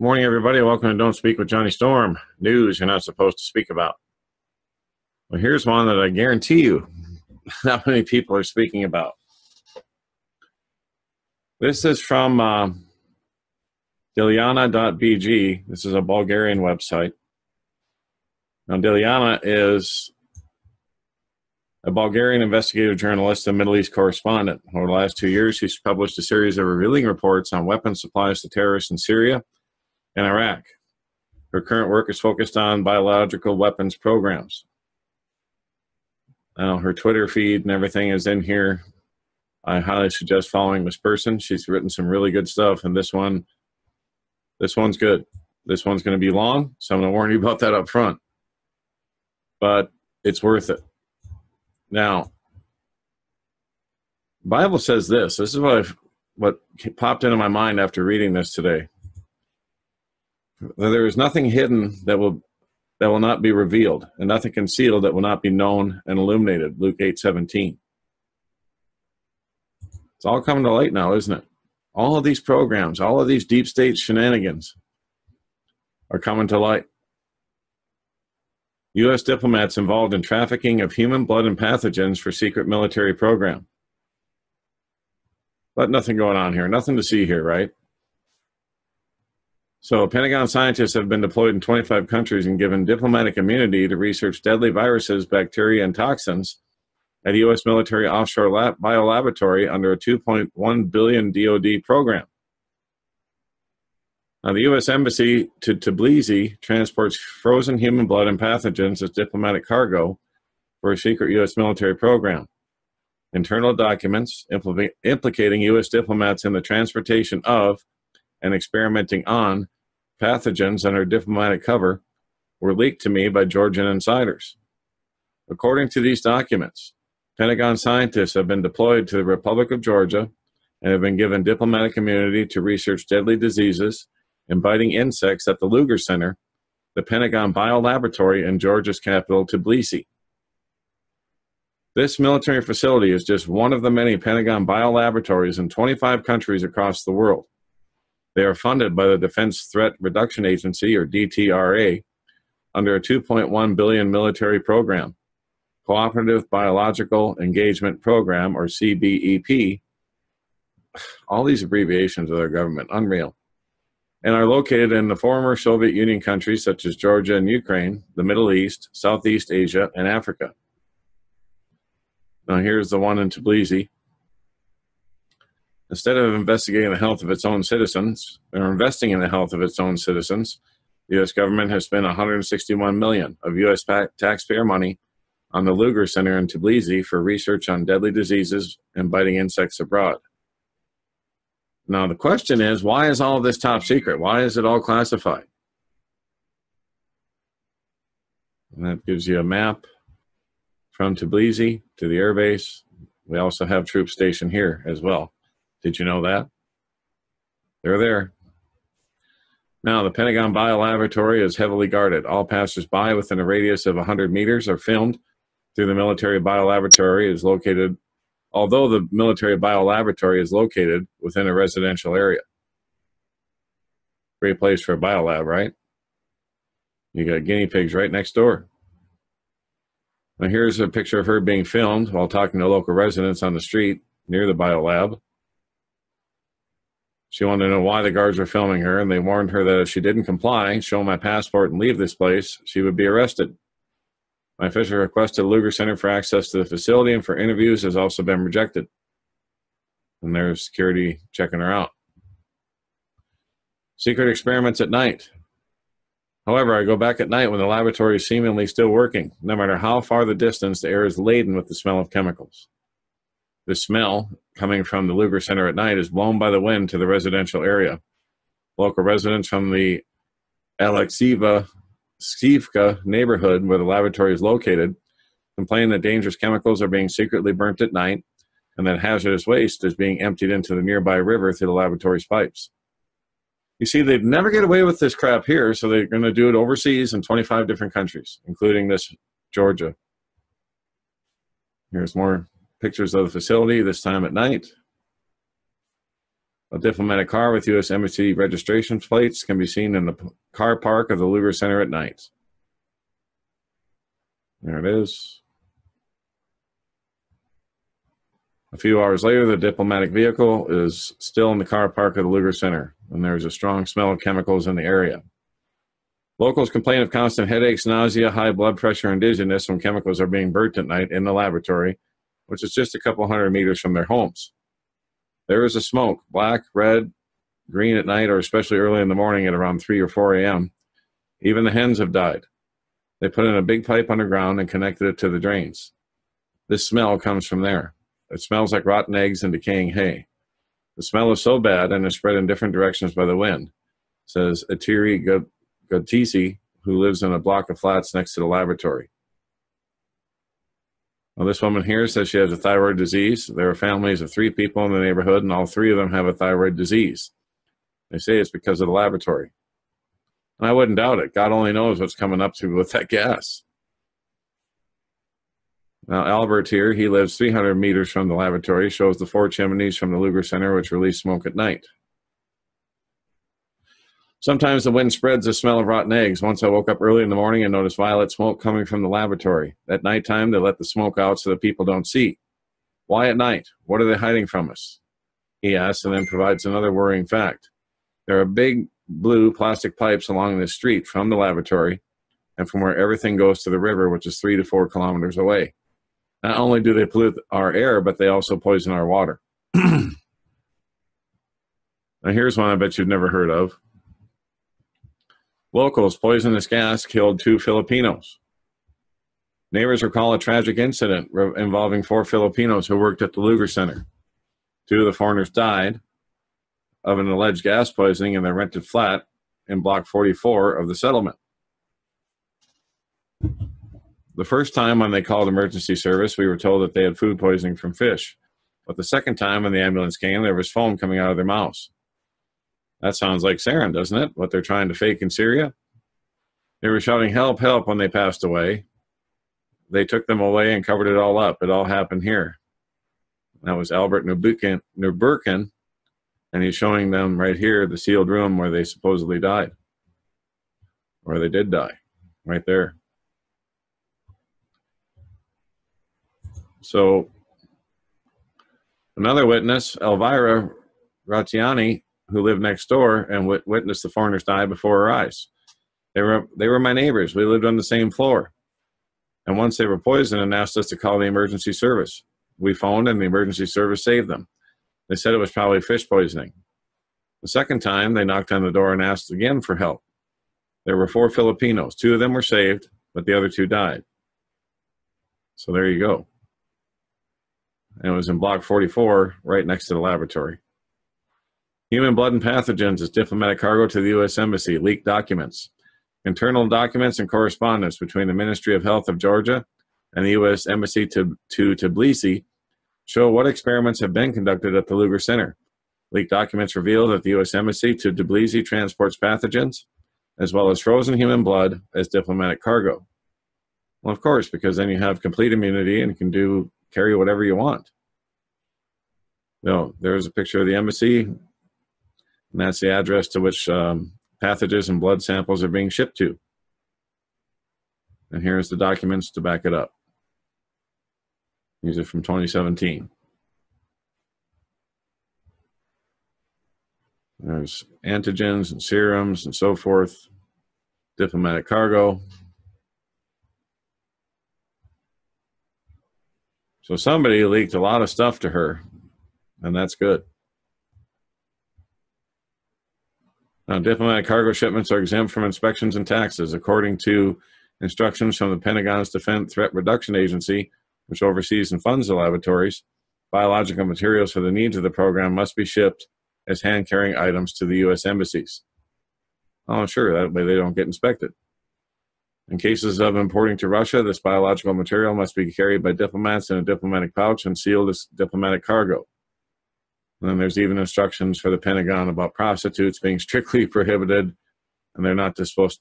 Morning, everybody. Welcome to Don't Speak with Johnny Storm. News you're not supposed to speak about. Well, here's one that I guarantee you not many people are speaking about. This is from Dilyana.bg. This is a Bulgarian website. Now, Dilyana is a Bulgarian investigative journalist and Middle East correspondent. Over the last 2 years, she's published a series of revealing reports on weapons supplies to terrorists in Syria and Iraq. Her current work is focused on biological weapons programs. Now, her Twitter feed and everything is in here. I highly suggest following this person. She's written some really good stuff, and this one's good. This one's going to be long, so I'm going to warn you about that up front. But it's worth it. Now, the Bible says this. This is what popped into my mind after reading this today. There is nothing hidden that will not be revealed, and nothing concealed that will not be known and illuminated. Luke 8:17. It's all coming to light now, isn't it? All of these programs, all of these deep state shenanigans are coming to light. U.S. diplomats involved in trafficking of human blood and pathogens for secret military program. But nothing going on here. Nothing to see here, right? So Pentagon scientists have been deployed in 25 countries and given diplomatic immunity to research deadly viruses, bacteria, and toxins at a U.S. military offshore biolaboratory under a $2.1 billion DoD program. Now, the U.S. Embassy to Tbilisi transports frozen human blood and pathogens as diplomatic cargo for a secret U.S. military program. Internal documents implicating U.S. diplomats in the transportation of and experimenting on pathogens under diplomatic cover were leaked to me by Georgian insiders. According to these documents, Pentagon scientists have been deployed to the Republic of Georgia and have been given diplomatic immunity to research deadly diseases and biting insects at the Lugar Center, the Pentagon Biolaboratory in Georgia's capital, Tbilisi. This military facility is just one of the many Pentagon biolaboratories in 25 countries across the world. They are funded by the Defense Threat Reduction Agency, or DTRA, under a $2.1 billion military program, Cooperative Biological Engagement Program, or CBEP. All these abbreviations of their government, unreal. And are located in the former Soviet Union countries such as Georgia and Ukraine, the Middle East, Southeast Asia, and Africa. Now here's the one in Tbilisi. Instead of investigating the health of its own citizens, or investing in the health of its own citizens, the U.S. government has spent $161 million of U.S. taxpayer money on the Lugar Center in Tbilisi for research on deadly diseases and biting insects abroad. Now, the question is, why is all of this top secret? Why is it all classified? And that gives you a map from Tbilisi to the airbase. We also have troops stationed here as well. Did you know that? They're there. Now, the Pentagon Biolaboratory is heavily guarded. All passers-by within a radius of 100 meters are filmed through the military biolaboratory is located, although the military biolaboratory is located within a residential area. Great place for a biolab, right? You got guinea pigs right next door. Now here's a picture of her being filmed while talking to local residents on the street near the biolab. She wanted to know why the guards were filming her, and they warned her that if she didn't comply, show my passport, and leave this place, she would be arrested. My official request to the Lugar Center for access to the facility and for interviews has also been rejected. And there's security checking her out. Secret experiments at night. However, I go back at night when the laboratory is seemingly still working. No matter how far the distance, the air is laden with the smell of chemicals. The smell coming from the Lugar Center at night is blown by the wind to the residential area. Local residents from the Alexieva Skivka neighborhood where the laboratory is located complain that dangerous chemicals are being secretly burnt at night and that hazardous waste is being emptied into the nearby river through the laboratory's pipes. You see, they'd never get away with this crap here, so they're going to do it overseas in 25 different countries, including this Georgia. Here's more pictures of the facility, this time at night. A diplomatic car with U.S. Embassy registration plates can be seen in the car park of the Lugar Center at night. There it is. A few hours later, the diplomatic vehicle is still in the car park of the Lugar Center, and there's a strong smell of chemicals in the area. Locals complain of constant headaches, nausea, high blood pressure, and dizziness when chemicals are being burnt at night in the laboratory, which is just a couple hundred meters from their homes. There is a smoke, black, red, green at night, or especially early in the morning at around 3 or 4 a.m. Even the hens have died. They put in a big pipe underground and connected it to the drains. This smell comes from there. It smells like rotten eggs and decaying hay. The smell is so bad and is spread in different directions by the wind, says Atiri Gotisi, who lives in a block of flats next to the laboratory. Well, this woman here says she has a thyroid disease. There are families of 3 people in the neighborhood, and all 3 of them have a thyroid disease. They say it's because of the laboratory. And I wouldn't doubt it. God only knows what's coming up to with that gas. Now, Albert here, he lives 300 meters from the laboratory, shows the 4 chimneys from the Lugar Center, which release smoke at night. Sometimes the wind spreads the smell of rotten eggs. Once I woke up early in the morning and noticed violet smoke coming from the laboratory. At nighttime, they let the smoke out so that people don't see. Why at night? What are they hiding from us? He asks, and then provides another worrying fact. There are big blue plastic pipes along the street from the laboratory and from where everything goes to the river, which is 3 to 4 kilometers away. Not only do they pollute our air, but they also poison our water. Now here's one I bet you've never heard of. Locals, poisonous gas killed 2 Filipinos. Neighbors recall a tragic incident involving 4 Filipinos who worked at the Lugar Center. 2 of the foreigners died of an alleged gas poisoning in their rented flat in Block 44 of the settlement. The first time when they called emergency service, we were told that they had food poisoning from fish. But the second time when the ambulance came, there was foam coming out of their mouths. That sounds like sarin, doesn't it? What they're trying to fake in Syria? They were shouting, "Help, help," when they passed away. They took them away and covered it all up. It all happened here. That was Albert Nurburkin, and he's showing them right here the sealed room where they supposedly died. Or they did die, right there. So, another witness, Elvira Ratiani, who lived next door and witnessed the foreigners die before her eyes. They were my neighbors. We lived on the same floor. And once they were poisoned and asked us to call the emergency service. We phoned and the emergency service saved them. They said it was probably fish poisoning. The second time, they knocked on the door and asked again for help. There were 4 Filipinos. 2 of them were saved, but the other 2 died. So there you go. And it was in Block 44, right next to the laboratory. Human blood and pathogens is diplomatic cargo to the U.S. Embassy. Leaked documents. Internal documents and correspondence between the Ministry of Health of Georgia and the U.S. Embassy to Tbilisi show what experiments have been conducted at the Lugar Center. Leaked documents reveal that the U.S. Embassy to Tbilisi transports pathogens, as well as frozen human blood, as diplomatic cargo. Well, of course, because then you have complete immunity and can carry whatever you want. There's a picture of the embassy, and that's the address to which pathogens and blood samples are being shipped to. And here's the documents to back it up. These are from 2017. There's antigens and serums and so forth, diplomatic cargo. So somebody leaked a lot of stuff to her, and that's good. Now, diplomatic cargo shipments are exempt from inspections and taxes, according to instructions from the Pentagon's Defense Threat Reduction Agency, which oversees and funds the laboratories. Biological materials for the needs of the program must be shipped as hand-carrying items to the U.S. embassies. Oh, sure, that way they don't get inspected. In cases of importing to Russia, this biological material must be carried by diplomats in a diplomatic pouch and sealed as diplomatic cargo. And then there's even instructions for the Pentagon about prostitutes being strictly prohibited, and they're not supposed